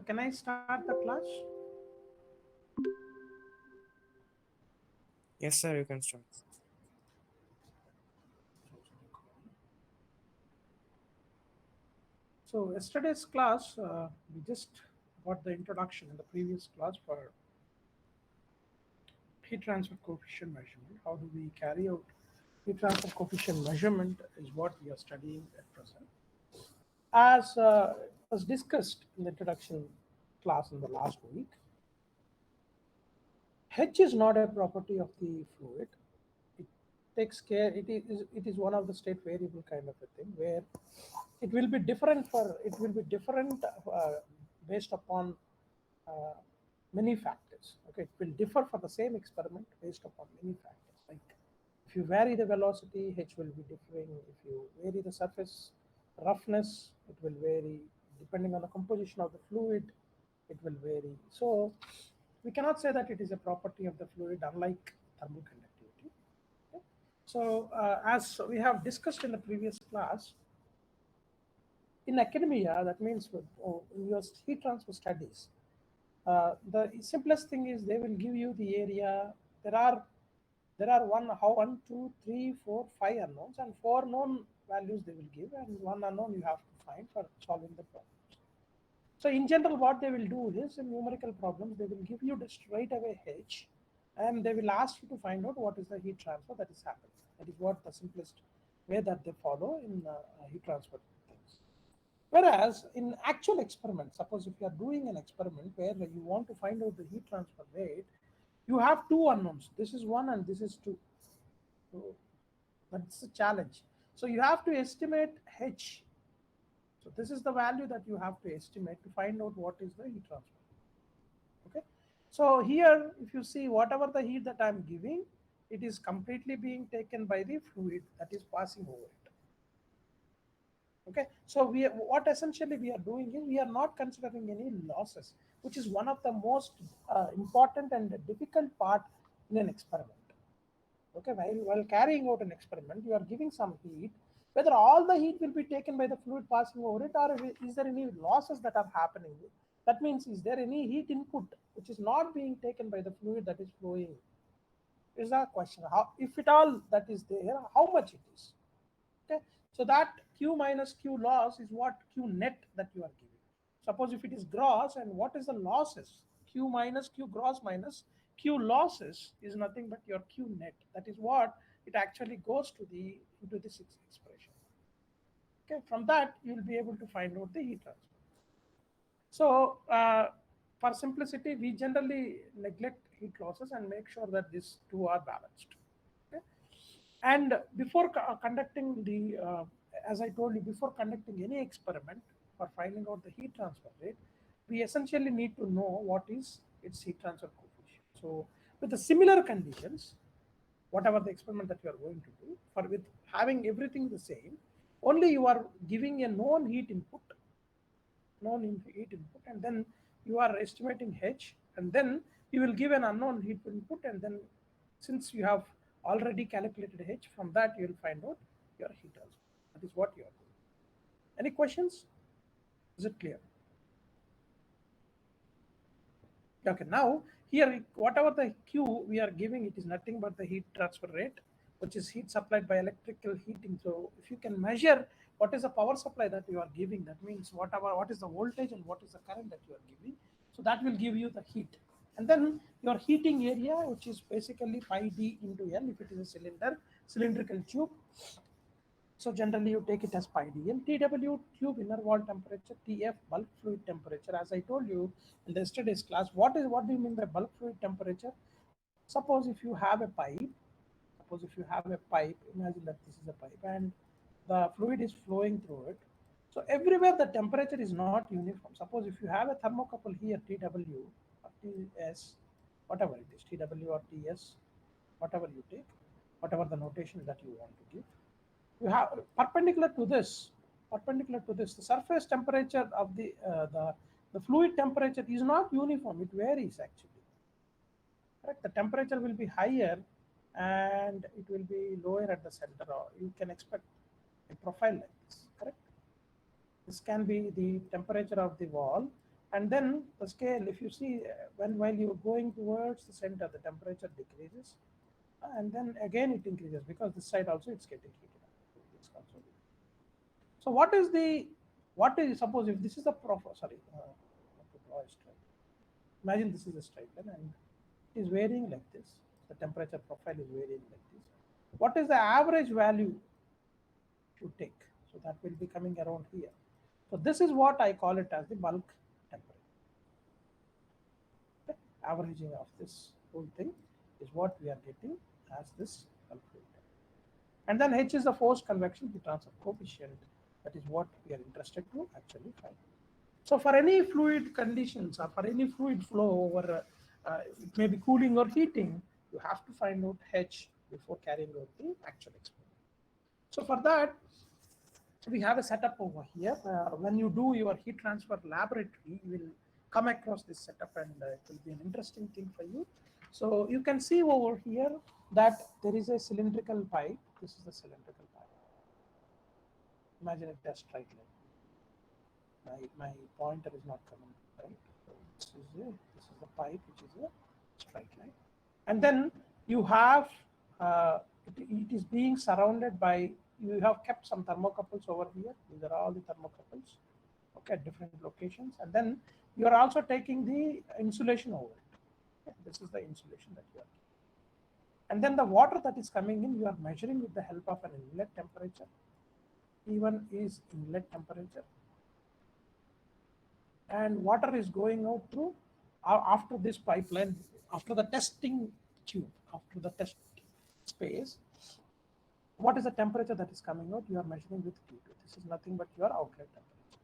Can I start the class? Yes, sir, you can start. So yesterday's class, we just got the introduction in the previous class for heat transfer coefficient measurement. How do we carry out heat transfer coefficient measurement is what we are studying at present. As was discussed in the introduction class in the last week, H is not a property of the fluid. It takes care. It is one of the state variable kind of a thing where it will be different based upon uh, many factors. Okay, it will differ for the same experiment based upon many factors. Like if you vary the velocity, H will be differing. If you vary the surface roughness, it will vary depending on the composition of the fluid. It will vary. So we cannot say that it is a property of the fluid, unlike thermal conductivity. Okay? So as we have discussed in the previous class, in academia, that means in your heat transfer studies, the simplest thing is they will give you the area. There are one, two, three, four, five unknowns, and four known values they will give, and one unknown you have to find for solving the problem. So in general, what they will do is in numerical problems, they will give you the straight away H, and they will ask you to find out what is the heat transfer that is happening. That is what the simplest way that they follow in heat transfer things. Whereas in actual experiment, suppose if you are doing an experiment where you want to find out the heat transfer rate, you have two unknowns. This is one and this is two. So that's a challenge. So you have to estimate H. So this is the value that you have to estimate to find out what is the heat transfer. Okay. So here, if you see whatever the heat that I'm giving, it is completely being taken by the fluid that is passing over it. Okay, so what essentially we are doing is we are not considering any losses, which is one of the most important and difficult part in an experiment. Okay, while carrying out an experiment, you are giving some heat. Whether all the heat will be taken by the fluid passing over it, or is there any losses that are happening? That means, is there any heat input which is not being taken by the fluid that is flowing? Is a question. How, if it all that is there, how much it is? Okay, so that Q minus Q loss is what Q net that you are giving. Suppose if it is gross, and what is the losses? Q minus Q gross minus Q losses is nothing but your Q net. That is what it actually goes to the into this expression. Okay, from that you will be able to find out the heat transfer. So for simplicity, we generally neglect heat losses and make sure that these two are balanced. Okay? And before conducting the, as I told you, before conducting any experiment for finding out the heat transfer rate, we essentially need to know what is its heat transfer coefficient. So with the similar conditions, whatever the experiment that you are going to do, for with having everything the same, only you are giving a known heat input, heat input, and then you are estimating H, and then you will give an unknown heat input, and then since you have already calculated H, from that you will find out your heat transfer. That is what you are doing. Any questions? Is it clear? Okay, now here whatever the Q we are giving, it is nothing but the heat transfer rate, which is heat supplied by electrical heating. So if you can measure what is the power supply that you are giving, that means what is the voltage and what is the current that you are giving. So that will give you the heat. And then your heating area, which is basically pi d into L if it is a cylindrical tube. So generally you take it as pi d. And TW tube inner wall temperature, TF bulk fluid temperature. As I told you in the yesterday's class, what do you mean by bulk fluid temperature? Suppose if you have a pipe, imagine that this is a pipe and the fluid is flowing through it. So everywhere the temperature is not uniform. Suppose if you have a thermocouple here, TW or TS, whatever it is, TW or TS, whatever you take, whatever the notation that you want to give, you have perpendicular to this, the surface temperature of the fluid temperature is not uniform. It varies actually. Correct. The temperature will be higher and it will be lower at the center, or you can expect a profile like this. Correct. This can be the temperature of the wall And then the scale, if you see, while you're going towards the center, the temperature decreases, and then again it increases because this side also it's getting heated up. It's also. So what is, suppose if this is the sorry, not to draw a straight. Imagine this is a straight line and it is varying like this. The temperature profile is varying like this. What is the average value you take? So that will be coming around here. So this is what I call it as the bulk temperature. Okay? Averaging of this whole thing is what we are getting as this bulk fluid. And then H is the forced convection heat transfer coefficient. That is what we are interested to actually find. So for any fluid conditions or for any fluid flow over, it may be cooling or heating, you have to find out H before carrying out the actual experiment. So for that, we have a setup over here. When you do your heat transfer laboratory, you will come across this setup and it will be an interesting thing for you. So you can see over here that there is a cylindrical pipe. This is the cylindrical pipe. Imagine it as straight line. My pointer is not coming right. So this is the pipe, which is a straight line. And then you have, it is being surrounded by, you have kept some thermocouples over here. These are all the thermocouples, okay, at different locations. And then you are also taking the insulation over it. Okay, this is the insulation that you are. And then the water that is coming in, you are measuring with the help of an inlet temperature. T1 is inlet temperature. And water is going out through, after this pipeline, after the testing tube, after the test space, what is the temperature that is coming out? You are measuring with T2. This is nothing but your outlet temperature.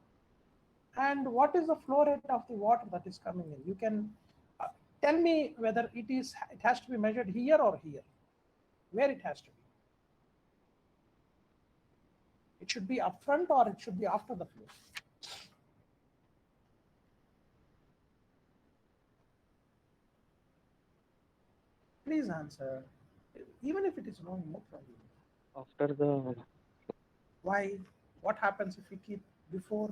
And what is the flow rate of the water that is coming in? You can tell me whether it has to be measured here or here, where it has to be. It should be upfront or it should be after the flow. Please answer. Even if it is wrong, no problem. After the Why? What happens if we keep before?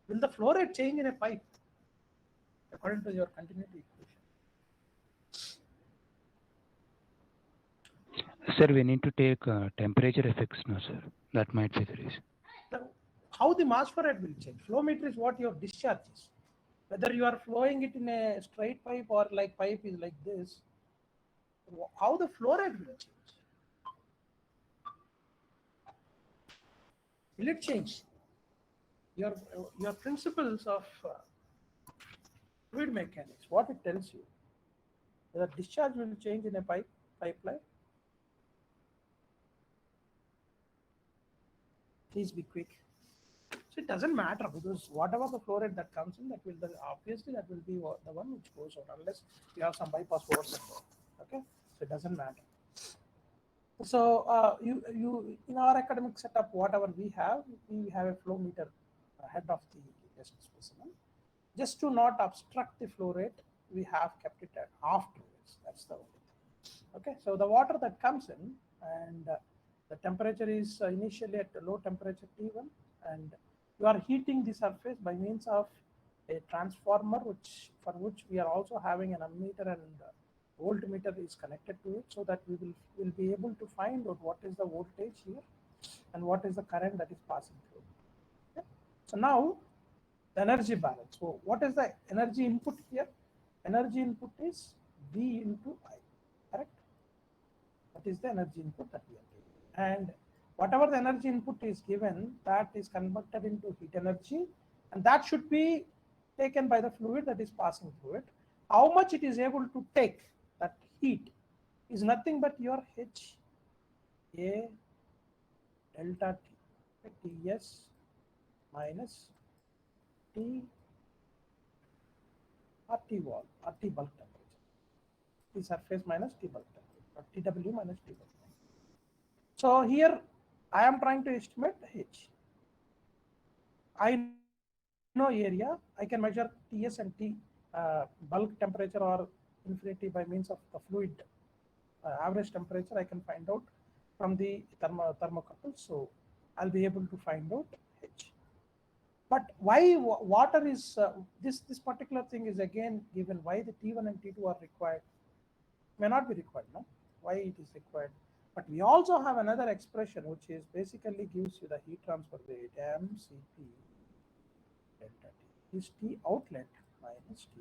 Will the flow rate change in a pipe according to your continuity equation? Sir, we need to take temperature effects now, sir. That might be the reason. How the mass flow rate will change? Flow meter is what your discharge is. Whether you are flowing it in a straight pipe or like pipe is like this, how the flow rate will change? Will it change? Your principles of fluid mechanics, what it tells you, whether discharge will change in a pipeline. Please be quick. So it doesn't matter because whatever the flow rate that comes in, that will obviously that will be the one which goes out unless you have some bypass force. Okay, so it doesn't matter. So you in our academic setup, whatever we have a flow meter ahead of the test specimen. Just to not obstruct the flow rate, we have kept it at afterwards. That's the only thing. Okay, so the water that comes in and the temperature is initially at low temperature T1, and you are heating the surface by means of a transformer, for which we are also having an ammeter and voltmeter is connected to it, so that we will be able to find out what is the voltage here and what is the current that is passing through. Okay? So now the energy balance. So what is the energy input here? Energy input is V into I, correct? That is the energy input that we are getting. And whatever the energy input is given, that is converted into heat energy, and that should be taken by the fluid that is passing through it. How much it is able to take, that heat, is nothing but your H A delta T, Ts minus T RT wall, RT bulk temperature. T surface minus T bulk temperature, or TW minus T bulk temperature. So here I am trying to estimate H. I know area, I can measure Ts and T bulk temperature or infinity by means of the fluid average temperature. I can find out from the thermocouple. So I'll be able to find out H. But why water is this particular thing is again given, why the T1 and T2 are required? May not be required, no? Why it is required? But we also have another expression which is basically gives you the heat transfer rate mCp delta T is T outlet minus T.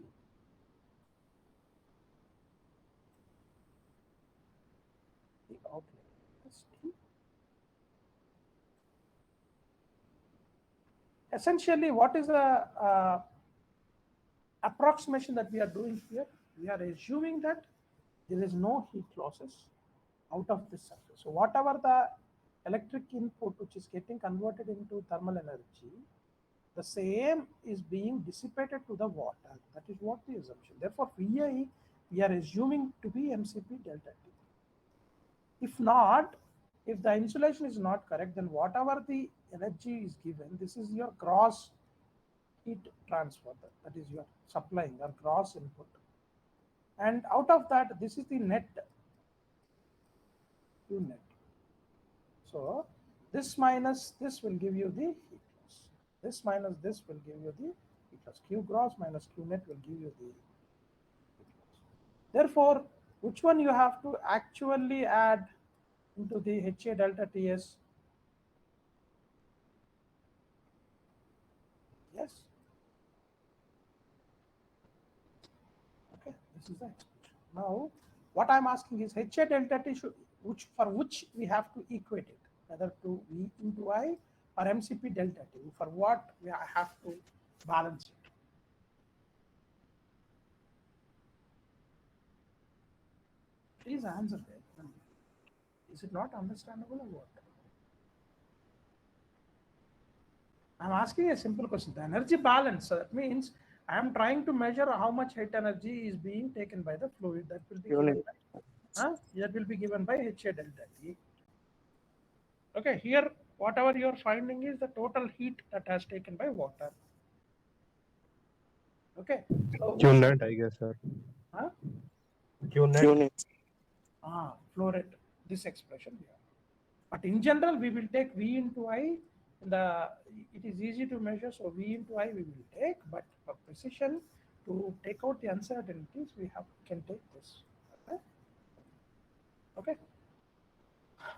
T outlet minus T. Essentially, what is the approximation that we are doing here? We are assuming that there is no heat losses out of this surface. So whatever the electric input which is getting converted into thermal energy, the same is being dissipated to the water. That is what the assumption. Therefore, VI we are assuming to be mCp delta T. If not, if the insulation is not correct, then whatever the energy is given, this is your gross heat transfer, that is your supplying or gross input. And out of that, this is the net Q net. So this minus this will give you the heat loss. This minus this will give you the heat loss. Q gross minus Q net will give you the heat loss. Therefore, which one you have to actually add into the HA delta TS? Yes. Okay, this is the expression. Now, what I'm asking is HA delta T should, for which we have to equate it, whether to V into I or mCp delta T. For what we have to balance it. Please answer that. Is it not understandable or what? I'm asking a simple question. The energy balance, so that means I am trying to measure how much heat energy is being taken by the fluid. That will be given by, that will be given by HA delta T. Okay, here whatever you are finding is the total heat that has taken by water. Okay, so Q net, I guess, sir. huh? Q net. Flow rate, this expression here. But in general, we will take V into I. It is easy to measure, so V into I we will take. But for precision, to take out the uncertainties, we can take this. Okay.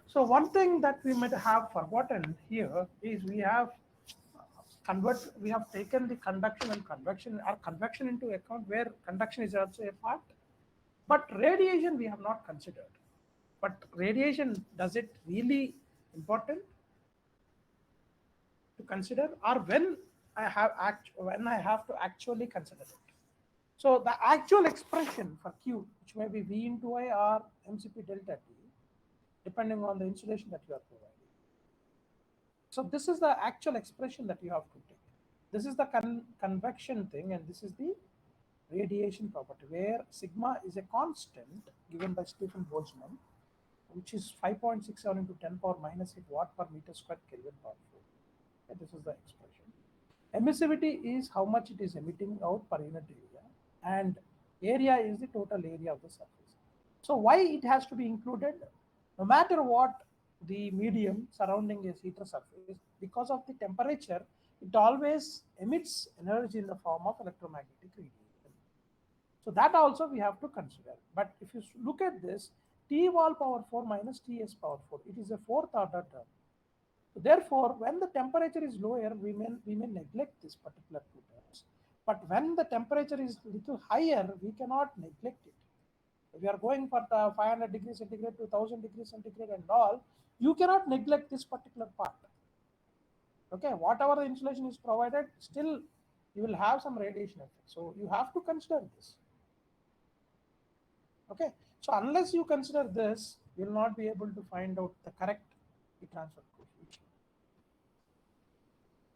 So one thing that we might have forgotten here is we have taken the conduction and convection into account, where conduction is also a part, but radiation we have not considered. But radiation, does it really important to consider, or when I have to actually consider it? So the actual expression for Q, which may be V into I or mCp delta T, depending on the insulation that you are providing. So this is the actual expression that you have to take. This is the convection thing, and this is the radiation property, where sigma is a constant given by Stephen Boltzmann, which is 5.67 into 10 power minus 8 watt per meter squared Kelvin per 4. Okay, this is the expression. Emissivity is how much it is emitting out per unit area, and area is the total area of the surface. So why it has to be included? No matter what the medium surrounding a heater surface, because of the temperature, it always emits energy in the form of electromagnetic radiation. So that also we have to consider. But if you look at this, T wall power 4 minus Ts power 4, it is a fourth order term. So therefore, when the temperature is lower, we may neglect this particular two terms. But when the temperature is little higher, we cannot neglect it. If you are going for the 500 degrees centigrade to 1000 degrees centigrade and all, you cannot neglect this particular part. Okay, whatever the insulation is provided, still you will have some radiation effect. So you have to consider this. Okay, so unless you consider this, you will not be able to find out the correct heat transfer coefficient.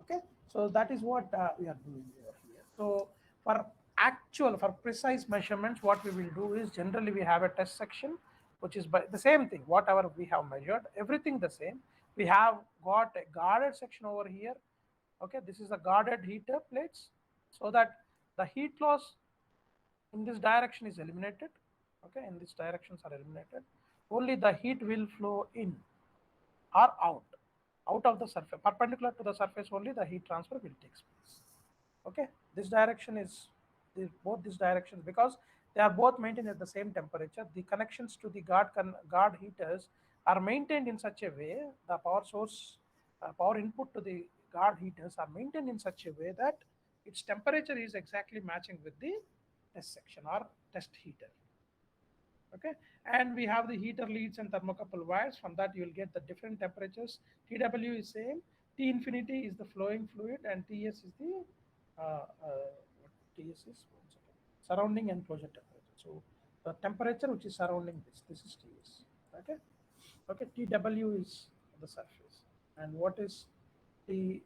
Okay, so that is what we are doing here. So for precise measurements, what we will do is, generally we have a test section, which is by the same thing, whatever we have measured, everything the same. We have got a guarded section over here. Okay, this is the guarded heater plates, so that the heat loss in this direction is eliminated. Okay, in these directions are eliminated. Only the heat will flow in. are out of the surface, perpendicular to the surface only, the heat transfer will take place. Okay, this direction is both these directions, because they are both maintained at the same temperature. The connections to the guard heaters are maintained in such a way, the power source, power input to the guard heaters are maintained in such a way that its temperature is exactly matching with the test section or test heater. Okay, and we have the heater leads and thermocouple wires. From that you will get the different temperatures. TW is same, T infinity is the flowing fluid, and TS is the what TS is, one second, surrounding enclosure temperature. So the temperature which is surrounding this is TS. Okay, okay, TW is the surface, and what is T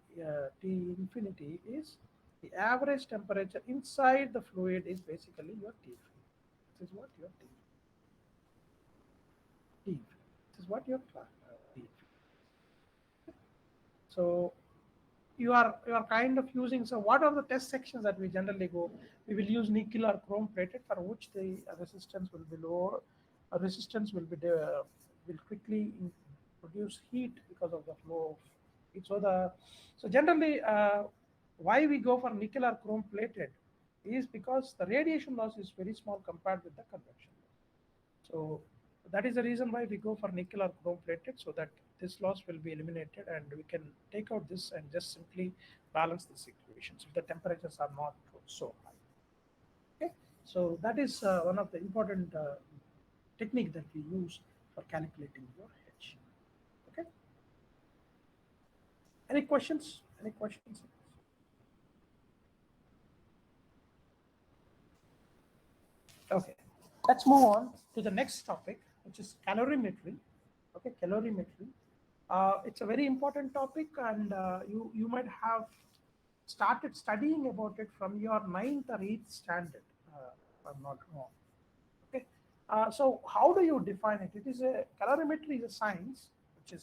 infinity is the average temperature inside the fluid is basically your T. This is what your T. This is what your T. So you are kind of using. So what are the test sections that we generally go? We will use nickel or chrome plated, for which the resistance will be lower. Resistance will be will quickly produce heat because of the flow of heat. So generally, why we go for nickel or chrome plated is because the radiation loss is very small compared with the convection loss. So that is the reason why we go for nickel or chrome plated, so that this loss will be eliminated and we can take out this and just simply balance this equations if the temperatures are not so high. Okay, so that is one of the important technique that we use for calculating your H. Okay, any questions? Any questions? Okay, let's move on to the next topic, which is calorimetry. Okay, calorimetry. It's a very important topic, and you might have started studying about it from your ninth or eighth standard, if I'm not wrong. Okay, so how do you define it? It is a calorimetry is a science which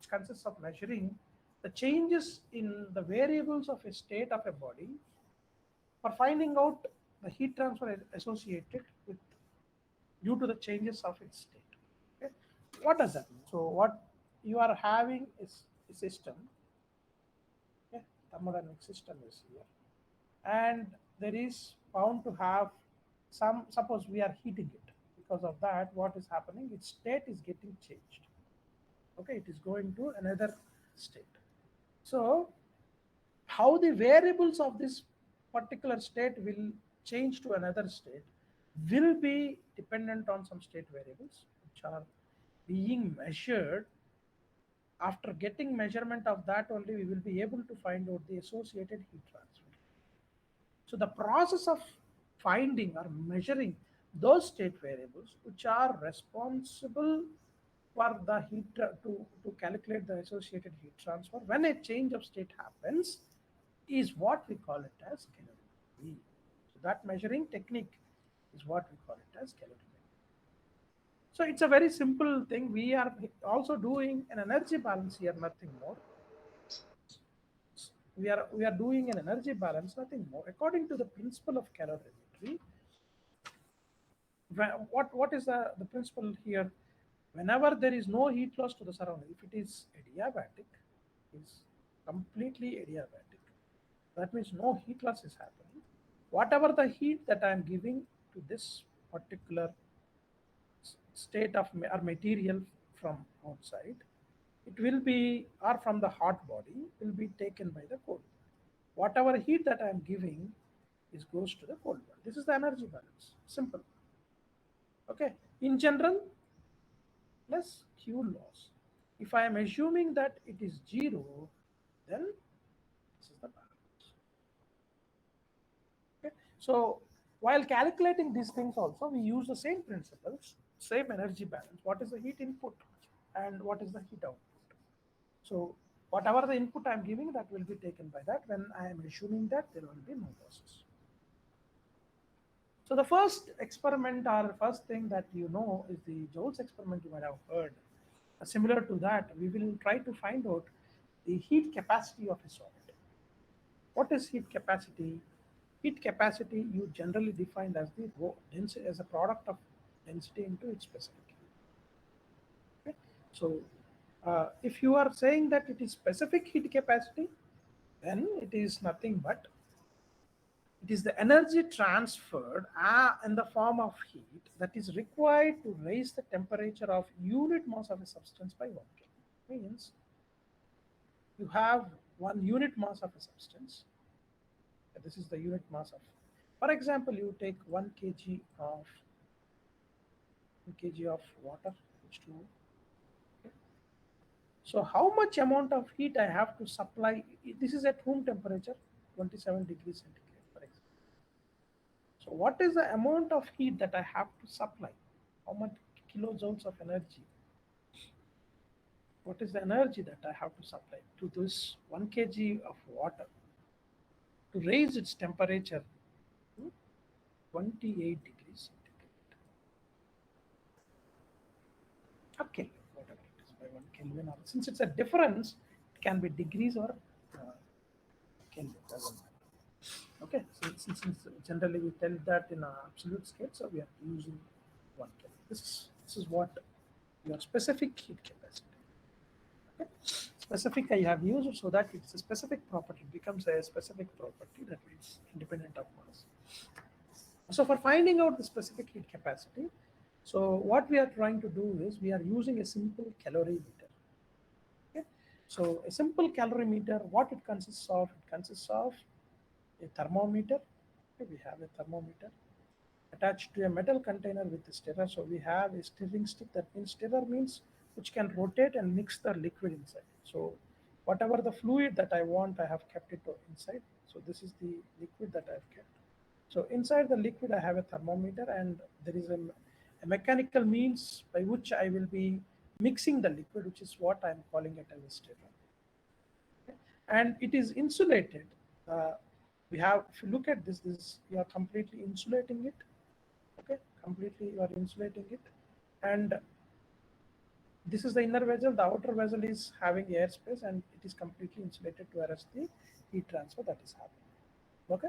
consists of measuring the changes in the variables of a state of a body for finding out the heat transfer associated with due to the changes of its state. Okay? What does that mean? So what you are having is a system. Okay? Thermodynamic system is here, and there is bound to have some. Suppose we are heating it. Because of that, what is happening? Its state is getting changed. Okay, it is going to another state. So how the variables of this particular state will change to another state will be dependent on some state variables which are being measured. After getting measurement of that only, we will be able to find out the associated heat transfer. So the process of finding or measuring those state variables which are responsible for the to calculate the associated heat transfer when a change of state happens is what we call it as calorimetry. So that measuring technique is what we call it as calorimetry. So it's a very simple thing. We are also doing an energy balance here, nothing more. We are doing an energy balance, nothing more. According to the principle of calorimetry, what is the principle here? Whenever there is no heat loss to the surrounding, if it is adiabatic, is completely adiabatic. That means no heat loss is happening. Whatever the heat that I am giving to this particular state of or material from outside, it will be, or from the hot body, will be taken by the cold. Whatever heat that I am giving is goes to the cold body. This is the energy balance. Simple. Okay. In general, plus Q loss. If I am assuming that it is 0, then this is the balance. Okay. So while calculating these things also, we use the same principles, same energy balance. What is the heat input and what is the heat output? So whatever the input I am giving, that will be taken by that. When I am assuming that, there will be no losses. So the first experiment or first thing that you know is the Joule's experiment. You might have heard. Similar to that, we will try to find out the heat capacity of a solid. What is heat capacity? Heat capacity you generally defined as the density as a product of density into its specific heat. Okay? So If you are saying that it is specific heat capacity, then it is nothing but it is the energy transferred in the form of heat that is required to raise the temperature of unit mass of a substance by 1 Kelvin. Means you have 1 unit mass of a substance. This is the unit mass of. For example, you take 1 kg of water, H2O. Okay. So how much amount of heat I have to supply? This is at room temperature, 27 degrees centigrade, for example. So what is the amount of heat that I have to supply? How much kilojoules of energy? What is the energy that I have to supply to this 1 kg of water to raise its temperature to 28 degrees centigrade? Or Kelvin, whatever it is, by 1 Kelvin. Or since it's a difference, it can be degrees or Kelvin. Doesn't matter. Okay, so since generally we tell that in absolute scale, so we are using 1 Kelvin. This is what your specific heat capacity. Okay. Specific I have used so that it's a specific property, it becomes a specific property that is independent of mass. So for finding out the specific heat capacity, so what we are trying to do is we are using a simple calorimeter. Okay. So a simple calorimeter, what it consists of? It consists of a thermometer. Okay, we have a thermometer attached to a metal container with a stirrer. So we have a stirring stick. That means stirrer means which can rotate and mix the liquid inside. So whatever the fluid that I want, I have kept it inside. So this is the liquid that I've kept. So inside the liquid, I have a thermometer, and there is a mechanical means by which I will be mixing the liquid, which is what I'm calling it as a stirrer. Okay. And it is insulated. We have, if you look at this you are completely insulating it. Okay, completely you are insulating it, and this is the inner vessel. The outer vessel is having airspace, and it is completely insulated to arrest the heat transfer that is happening. Okay.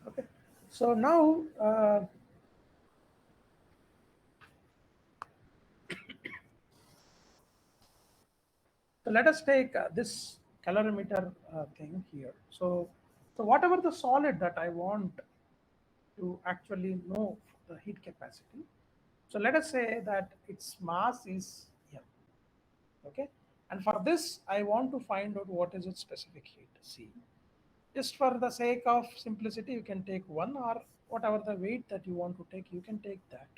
Okay. So now so let us take this calorimeter thing here. So whatever the solid that I want to actually know the heat capacity. So let us say that its mass is m. Okay, and for this I want to find out what is its specific heat. C. Just for the sake of simplicity, you can take 1, or whatever the weight that you want to take, you can take that.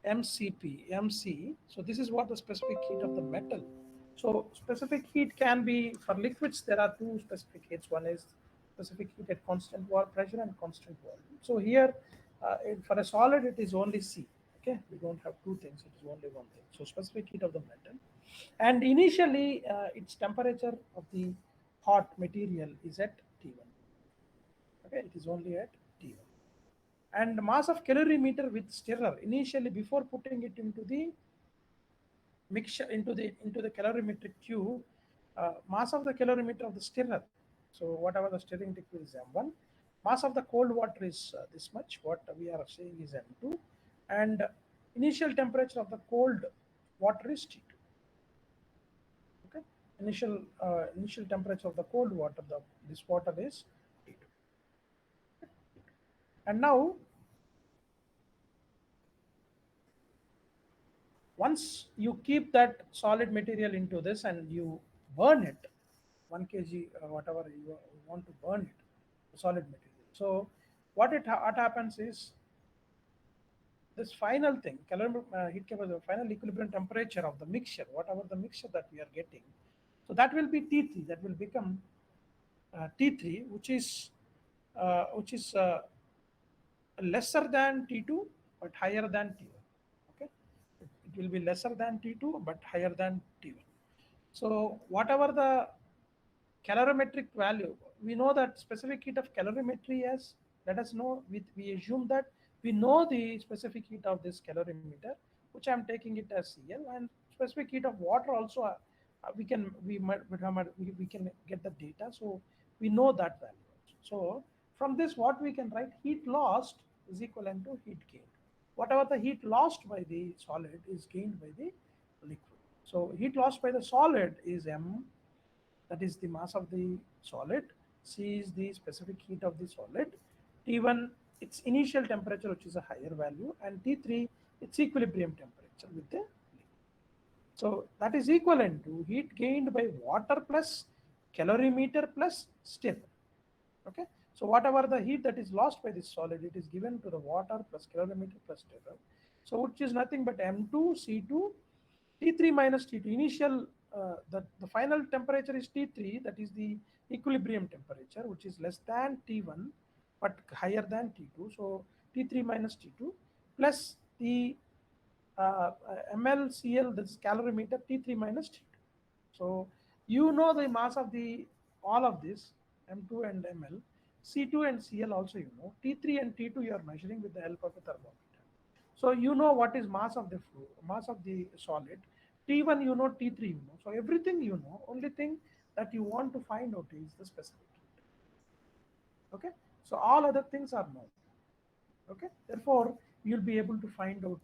MCP, MC. So this is what the specific heat of the metal. So specific heat can be for liquids. There are two specific heats. One is specific heat at constant pressure and constant volume. So here, for a solid, it is only C. Okay, we don't have two things. It is only one thing. So specific heat of the metal, and initially its temperature of the hot material is at T1. Okay, it is only at T1. And mass of calorimeter with stirrer, initially before putting it into the mixture, into the calorimetric tube, mass of the calorimeter of the stirrer, so whatever the stirring liquid is m1, mass of the cold water is this much, what we are saying is m2, and initial temperature of the cold water is T2. Okay, initial temperature of the cold water, this water is T2. And now once you keep that solid material into this and you burn it, 1 kg, whatever you want to burn it, solid material. So what happens is this final thing, heat capacity, final equilibrium temperature of the mixture, whatever the mixture that we are getting, so that will be T3. That will become T3, which is lesser than T2 but higher than T1. Okay, it will be lesser than T2 but higher than T1. So whatever the calorimetric value, we know that specific heat of calorimetry as let us know, we assume that we know the specific heat of this calorimeter, which I'm taking it as CL, and specific heat of water also we can we can get the data, so we know that value. So from this, what we can write, heat lost is equivalent to heat gained. Whatever the heat lost by the solid is gained by the liquid. So heat lost by the solid is M, that is the mass of the solid. C is the specific heat of the solid. T1, its initial temperature, which is a higher value, and T3, its equilibrium temperature with the liquid. So that is equivalent to heat gained by water plus calorimeter plus stir. Okay. So whatever the heat that is lost by this solid, it is given to the water plus calorimeter plus stirrer. So which is nothing but M2 C2 T3 minus T2. Initial the final temperature is T3, that is the equilibrium temperature, which is less than T1 but higher than T2. So T3 minus T2 plus the MLCL, this calorimeter, T3 minus T2. So you know the mass of the all of this M2 and ML, C2 and CL also you know. T3 and T2 you are measuring with the help of a thermometer. So you know what is mass of the fluid, mass of the solid. T1 you know, T3 you know. So everything you know. Only thing that you want to find out is the specific heat. Okay. So all other things are known. Okay. Therefore, you'll be able to find out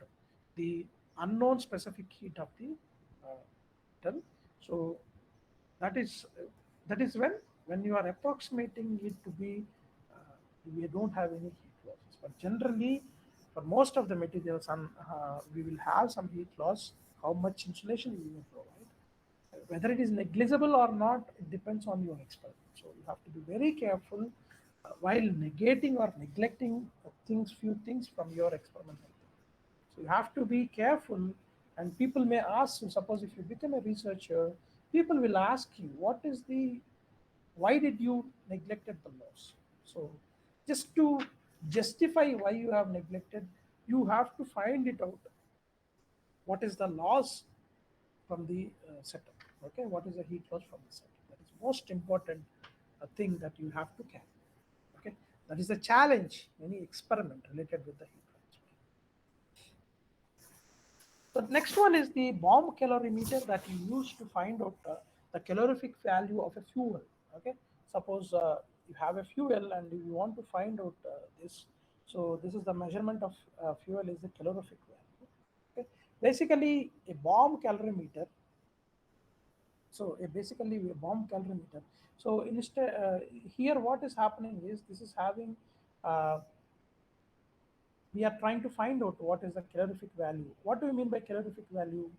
the unknown specific heat of the metal. So that is when you are approximating it to be we don't have any heat losses. But generally, for most of the materials, we will have some heat loss. How much insulation we will provide, whether it is negligible or not, it depends on your experiment. So you have to be very careful while negating or neglecting few things from your experimental. So you have to be careful, and people may ask you, suppose if you become a researcher, people will ask you, what is the, why did you neglected the loss? So just to justify why you have neglected, you have to find it out. What is the loss from the setup? Okay, what is the heat loss from the setup? That is most important thing that you have to carry. Okay, that is the challenge, any experiment related with the heat transfer. The next one is the bomb calorimeter that you use to find out the calorific value of a fuel. Okay, suppose you have a fuel and you want to find out this. So this is the measurement of fuel is the calorific value. Okay, basically a bomb calorimeter. So basically a bomb calorimeter. So instead here what is happening is this is having uh, we are trying to find out what is the calorific value. What do you mean by calorific value?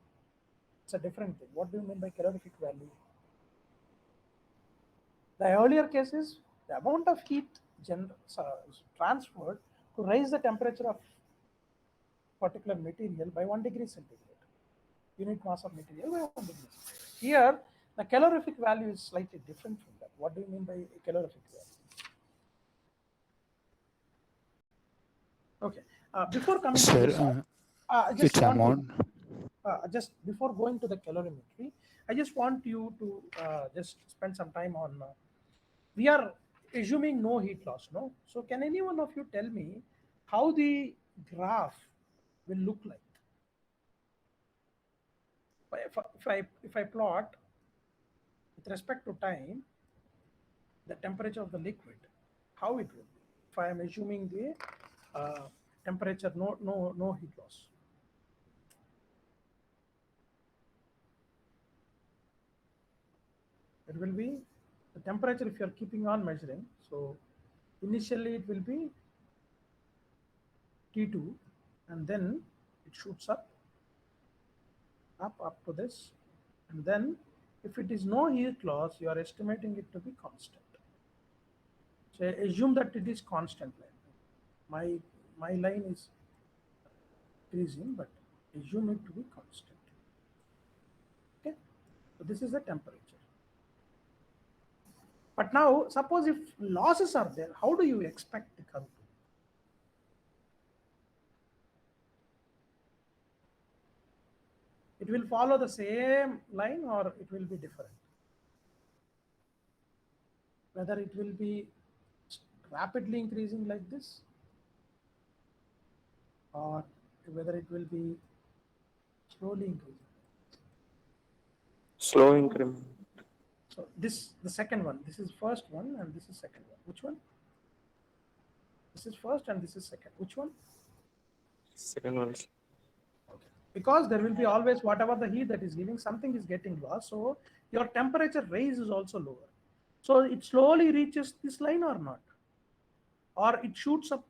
It's a different thing. What do you mean by calorific value? The earlier case is the amount of heat transferred to raise the temperature of particular material by 1 degree centigrade. Unit mass of material by 1 degree centigrade. Here, the calorific value is slightly different from that. What do you mean by calorific value? Okay. Before coming to this, Sir, I just it's want to amount. just before going to the calorimetry, I just want you to just spend some time on. We are assuming no heat loss, no. So can any one of you tell me how the graph will look like? If I plot with respect to time the temperature of the liquid, how it will be? If I am assuming the temperature, no heat loss. It will be the temperature if you are keeping on measuring. So initially it will be T2 and then it shoots up to this, and then if it is no heat loss, you are estimating it to be constant. So assume that it is constant line. My line is increasing, but assume it to be constant. Okay, so this is the temperature. But now suppose if losses are there, how do you expect the curve to be? It will follow the same line or it will be different. Whether it will be rapidly increasing like this, or whether it will be slowly increasing. Slow increment. So this, the second one, this is first one and this is second one. Which one? This is first and this is second. Which one? Second one. Okay. Because there will be always whatever the heat that is giving, something is getting lost. So your temperature raise is also lower. So it slowly reaches this line or not? Or it shoots up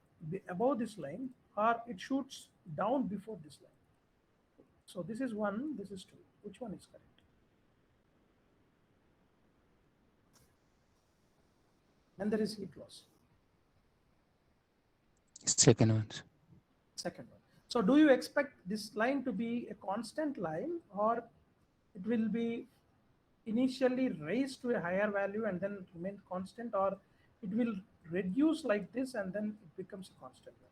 above this line, or it shoots down before this line. So this is 1, this is 2. Which one is correct? And there is heat loss. Second one. Second one. So do you expect this line to be a constant line, or it will be initially raised to a higher value and then remain constant, or it will reduce like this and then it becomes a constant value?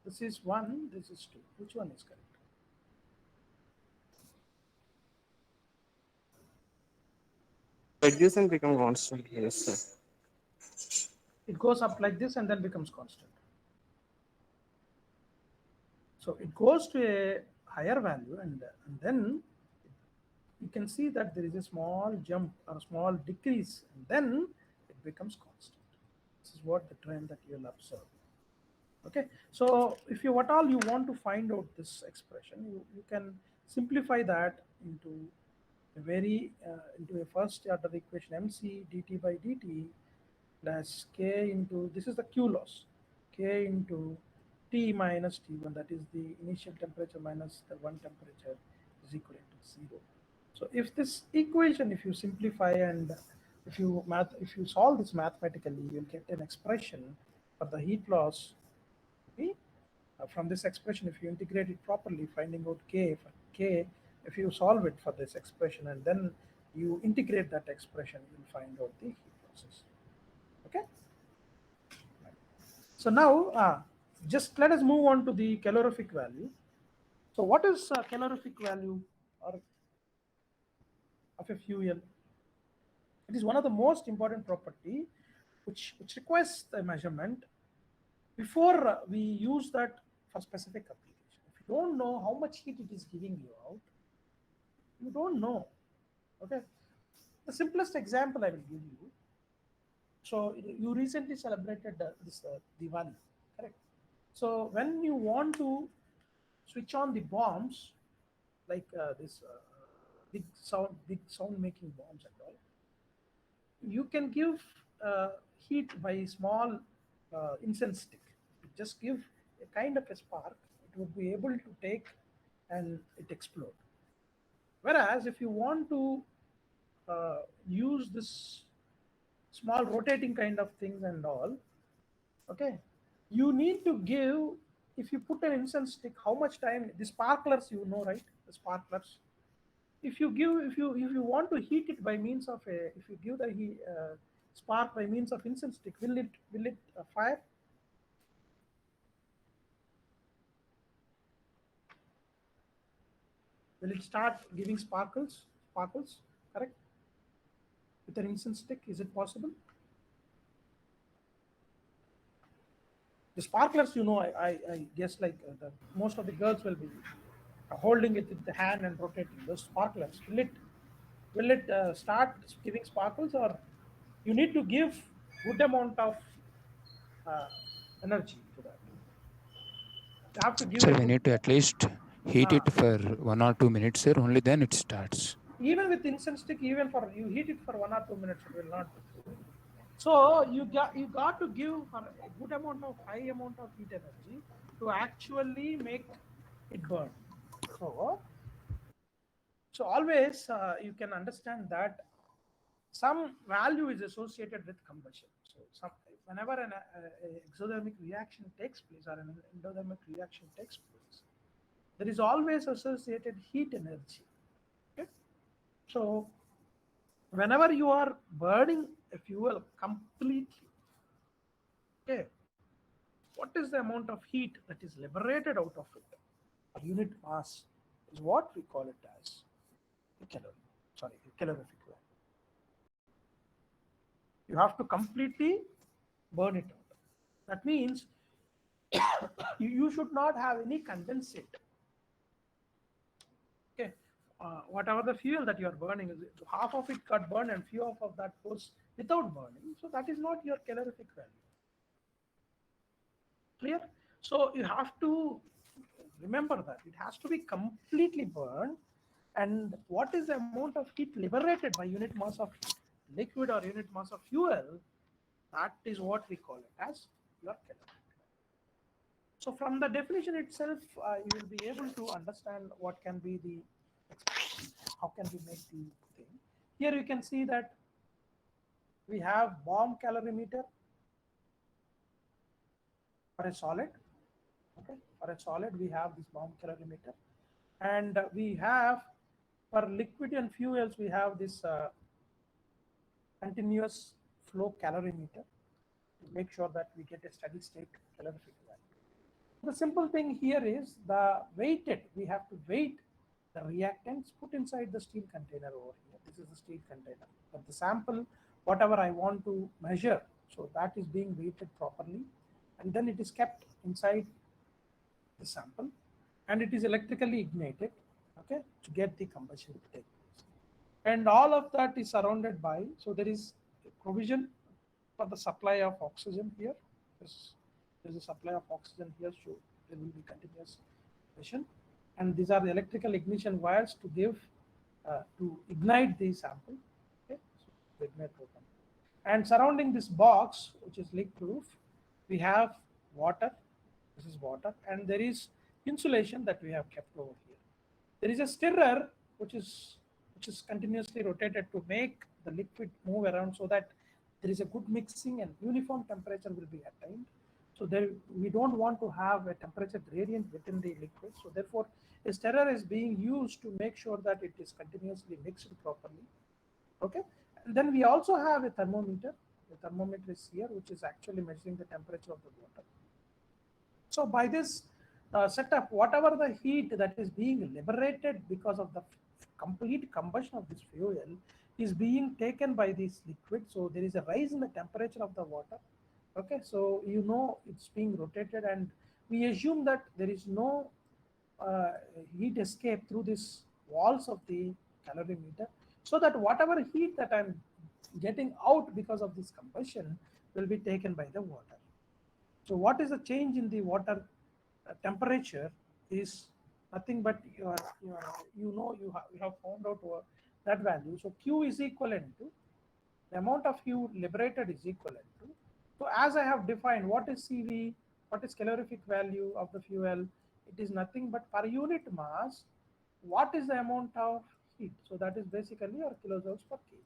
This is 1, this is 2. Which one is correct? Reduce and become constant. Yes, sir. It goes up like this and then becomes constant. So it goes to a higher value and then you can see that there is a small jump or a small decrease, and then it becomes constant. This is what the trend that you will observe. Okay, so if you what all you want to find out this expression, you can simplify that into a very into a first order equation, mc dt by dt plus k into, this is the Q loss, k into T minus T1, that is the initial temperature minus the one temperature, is equal to 0. So if this equation, if you simplify and if you solve this mathematically, you'll get an expression for the heat loss. Okay? From this expression, if you integrate it properly, finding out k, for k, if you solve it for this expression and then you integrate that expression, you'll find out the heat losses. Okay. So now just let us move on to the calorific value. So what is calorific value or of a fuel? It is one of the most important property which requires the measurement before we use that for specific application. If you don't know how much heat it is giving you out, you don't know. Okay. The simplest example I will give you. So you recently celebrated this Diwali, correct? So when you want to switch on the bombs, like this big sound making bombs and all, you can give heat by small incense stick. You just give a kind of a spark, it would be able to take and it explode. Whereas if you want to use this small rotating kind of things and all, okay, you need to give, if you put an incense stick, how much time, the sparklers, you know, right? The sparklers, if you want to heat it by means of a, if you give the spark by means of incense stick, will it fire? Will it start giving sparkles, correct? With an incense stick, is it possible? The sparklers, you know, I guess like most of the girls will be holding it with the hand and rotating those sparklers. Will it start giving sparkles, or you need to give good amount of energy to that? You have to give. So we need to at least heat it for 1 or 2 minutes, sir. Only then it starts. Even with incense stick, even for you heat it for 1 or 2 minutes, it will not. So you got to give a good amount of high amount of heat energy to actually make it burn. So always you can understand that some value is associated with combustion. So whenever an exothermic reaction takes place or an endothermic reaction takes place, there is always associated heat energy. Okay? So whenever you are burning a fuel completely, okay, what is the amount of heat that is liberated out of it? A unit mass is what we call it as calorific value. You have to completely burn it out. That means you should not have any condensate. Okay, whatever the fuel that you are burning, half of it got burned and few of that goes without burning. So that is not your calorific value. Clear? So you have to remember that it has to be completely burned. And what is the amount of heat liberated by unit mass of liquid or unit mass of fuel? That is what we call it as your calorific. So from the definition itself, you will be able to understand what can be the, how can we make the thing. Here you can see that we have bomb calorimeter for a solid. Okay, for a solid we have this bomb calorimeter, and we have for liquid and fuels we have this continuous flow calorimeter to make sure that we get a steady state calorific value. The simple thing here is the weighted, we have to weight the reactants put inside the steel container over here. This is the steel container. But the sample, whatever I want to measure, so that is being weighted properly. And then it is kept inside the sample and it is electrically ignited, okay, to get the combustion to take place. And all of that is surrounded by, so there is a provision for the supply of oxygen here. There's a supply of oxygen here, so there will be continuous emission. And these are the electrical ignition wires to give, to ignite the sample. Okay, so to ignite proton. And surrounding this box, which is leak proof, we have water. This is water, and there is insulation that we have kept over here. There is a stirrer which is continuously rotated to make the liquid move around so that there is a good mixing and uniform temperature will be attained. So there, we don't want to have a temperature gradient within the liquid. So therefore, a stirrer is being used to make sure that it is continuously mixed properly. Okay, and then we also have a thermometer. The thermometer is here, which is actually measuring the temperature of the water. So by this setup, whatever the heat that is being liberated because of the complete combustion of this fuel is being taken by this liquid. So there is a rise in the temperature of the water. Okay, so you know it's being rotated, and we assume that there is no heat escape through these walls of the calorimeter, so that whatever heat that I'm getting out because of this combustion will be taken by the water. So what is the change in the water temperature is nothing but you have found out that value. So Q is equivalent to the amount of heat liberated is equivalent to. So as I have defined, what is CV, what is calorific value of the fuel? It is nothing but per unit mass, what is the amount of heat? So that is basically your kilojoules per kg.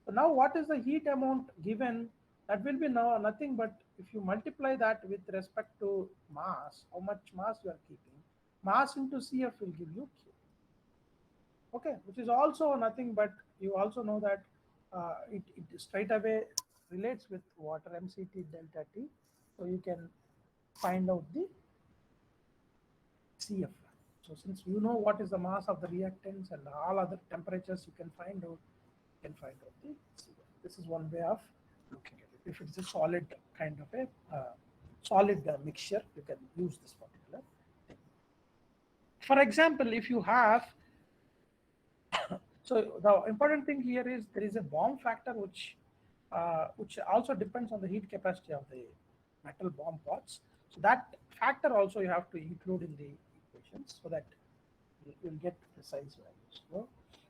So now what is the heat amount given? That will be now nothing but if you multiply that with respect to mass, how much mass you are keeping, mass into CF will give you Q. Okay, which is also nothing but you also know that it straight away relates with water mCT delta T. So you can find out the CF. So since you know what is the mass of the reactants and all other temperatures, you can find out the CF. This is one way of looking at it. If it's a solid kind of a solid mixture, you can use this particular thing. For example, if you have so the important thing here is there is a bomb factor which also depends on the heat capacity of the metal bomb pots. So that factor also you have to include in the equations so that you will get precise values.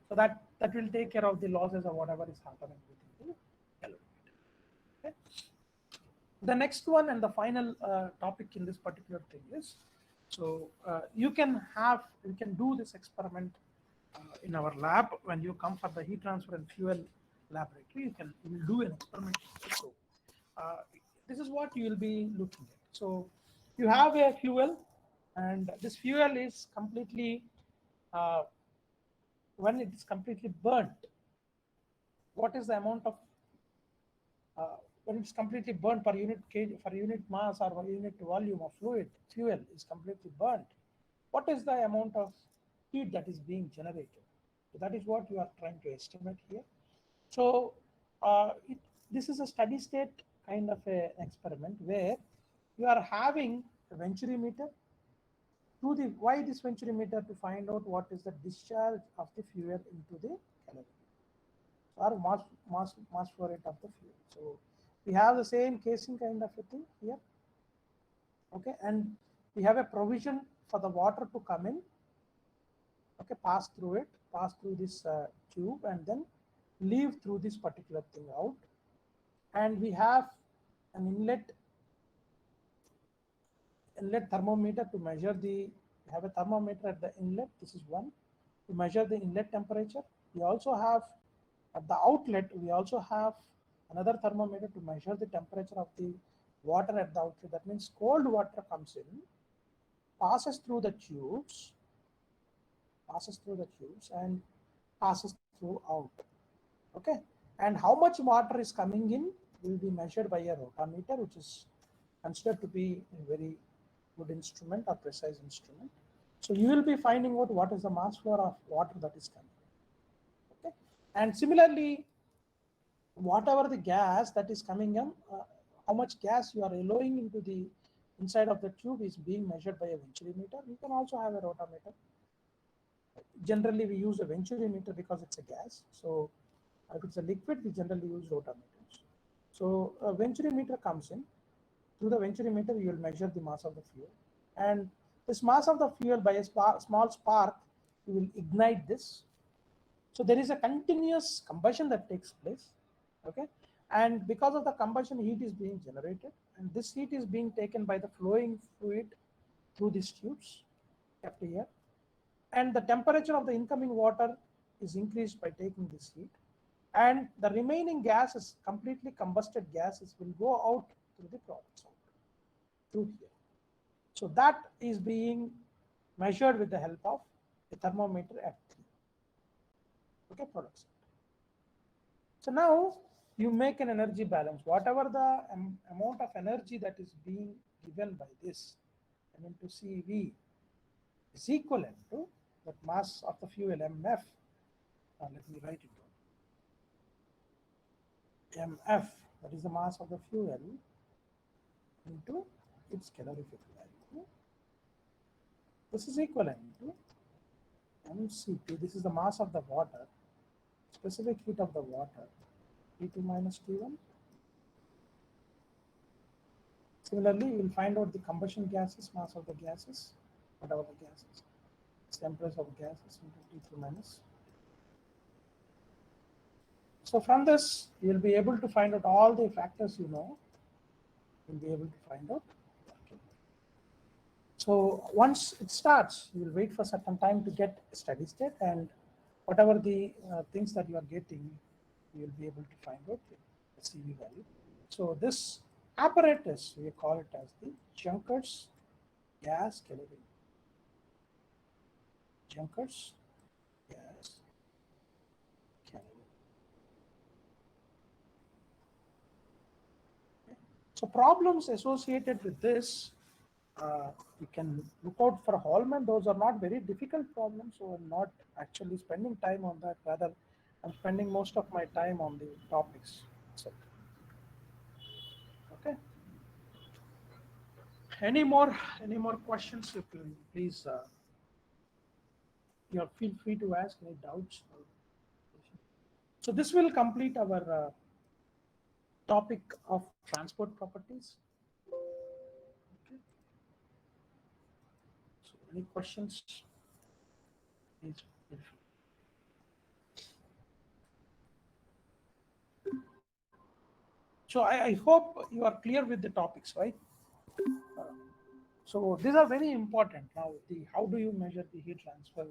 So that will take care of the losses or whatever is happening within the calorimeter. Okay. The next one and the final topic in this particular thing is, so you can do this experiment in our lab when you come for the heat transfer and fuel laboratory. You will do an experiment. So this is what you will be looking at. So you have a fuel, and this fuel is completely when it is completely burnt. What is the amount of when it's completely burnt per unit kg, for unit mass or per unit volume of fuel is completely burnt, what is the amount of heat that is being generated? So that is what you are trying to estimate here. So this is a steady state kind of an experiment where you are having a venturimeter. Why this venturimeter? To find out what is the discharge of the fuel into the calorimeter or mass flow rate of the fuel. So we have the same casing kind of a thing here. Okay, and we have a provision for the water to come in. Okay, pass through this tube and then leave through this particular thing out. And we have an inlet thermometer to measure we have a thermometer at the inlet. This is one to measure the inlet temperature. We also have at the outlet, we also have another thermometer to measure the temperature of the water at the outlet. That means cold water comes in, passes through the tubes and passes through out. Okay, and how much water is coming in will be measured by a rotameter, which is considered to be a very good instrument or precise instrument. So you will be finding out what is the mass flow of water that is coming. Okay, and similarly, whatever the gas that is coming in, how much gas you are allowing into the inside of the tube is being measured by a venturimeter. You can also have a rotameter. Generally, we use a venturimeter because it's a gas. So if it's a liquid, we generally use rotameters. So a venturimeter comes in. Through the venturimeter, you will measure the mass of the fuel. And this mass of the fuel, by a small spark, you will ignite this. So there is a continuous combustion that takes place. Okay, and because of the combustion, heat is being generated, and this heat is being taken by the flowing fluid through these tubes kept here, and the temperature of the incoming water is increased by taking this heat, and the remaining gases, completely combusted gases, will go out through the products through here. So that is being measured with the help of a thermometer at 3. Okay, products. So now you make an energy balance. Whatever the amount of energy that is being given by this and into CV is equivalent to the mass of the fuel, MF. Let me write it down. MF, that is the mass of the fuel, into its calorific value. This is equivalent to mCp. This is the mass of the water, specific heat of the water, T2 minus T1. Similarly, you will find out the combustion gases, mass of the gases, whatever the gases, temperature of gases into T2 minus. So from this, you will be able to find out all the factors you know. You'll be able to find out. Okay. So once it starts, you will wait for certain time to get a steady state, and whatever the things that you are getting, you will be able to find out the CV value. So this apparatus, we call it as the Junkers gas calorimeter. Junkers gas calorimeter. Okay. So problems associated with this, you can look out for Hallman. Those are not very difficult problems, so I'm not actually spending time on that. Rather, I'm spending most of my time on the topics. So, okay. Any more questions? You can please. You feel free to ask any doubts. So this will complete our topic of transport properties. Okay. So any questions? Please feel free. So I hope you are clear with the topics, right? So these are very important. Now, how do you measure the heat transfer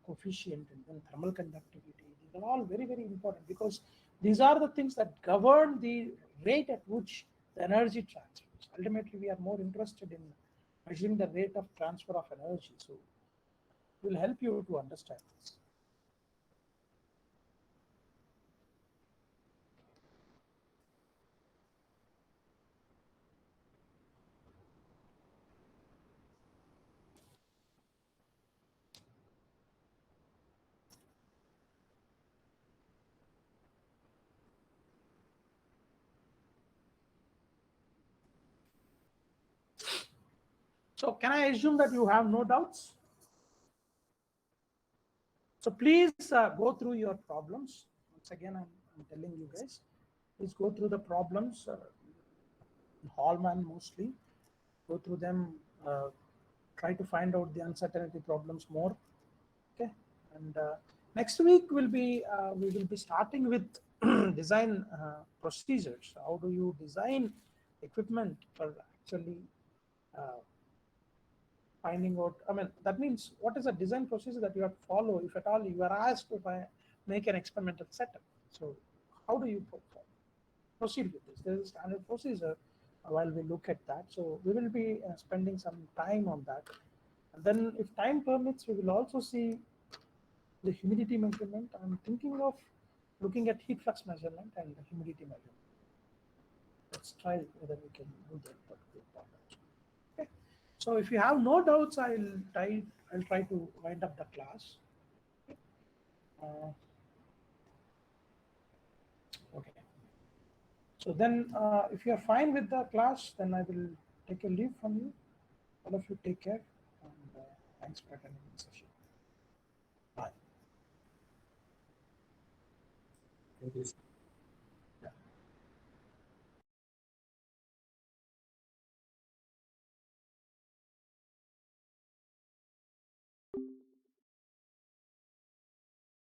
coefficient and then thermal conductivity? These are all very, very important because these are the things that govern the rate at which the energy transfers. Ultimately, we are more interested in measuring the rate of transfer of energy. So it will help you to understand this. So can I assume that you have no doubts? So please go through your problems. Once again, I'm telling you guys, please go through the problems. Hallman mostly. Go through them. Try to find out the uncertainty problems more. Okay. And next week we will be starting with design procedures. How do you design equipment for actually uh, finding out? I mean, that means what is a design procedure that you have to follow if at all you are asked to make an experimental setup. So how do you proceed with this? There is a standard procedure while we look at that. So we will be spending some time on that. And then if time permits, we will also see the humidity measurement. I'm thinking of looking at heat flux measurement and the humidity measurement. Let's try whether we can do that particular problem. Okay. So if you have no doubts, I'll try to wind up the class. Uh, okay. So then, if you are fine with the class, then I will take a leave from you. All of you take care, and thanks for attending the session. Bye. Thank you.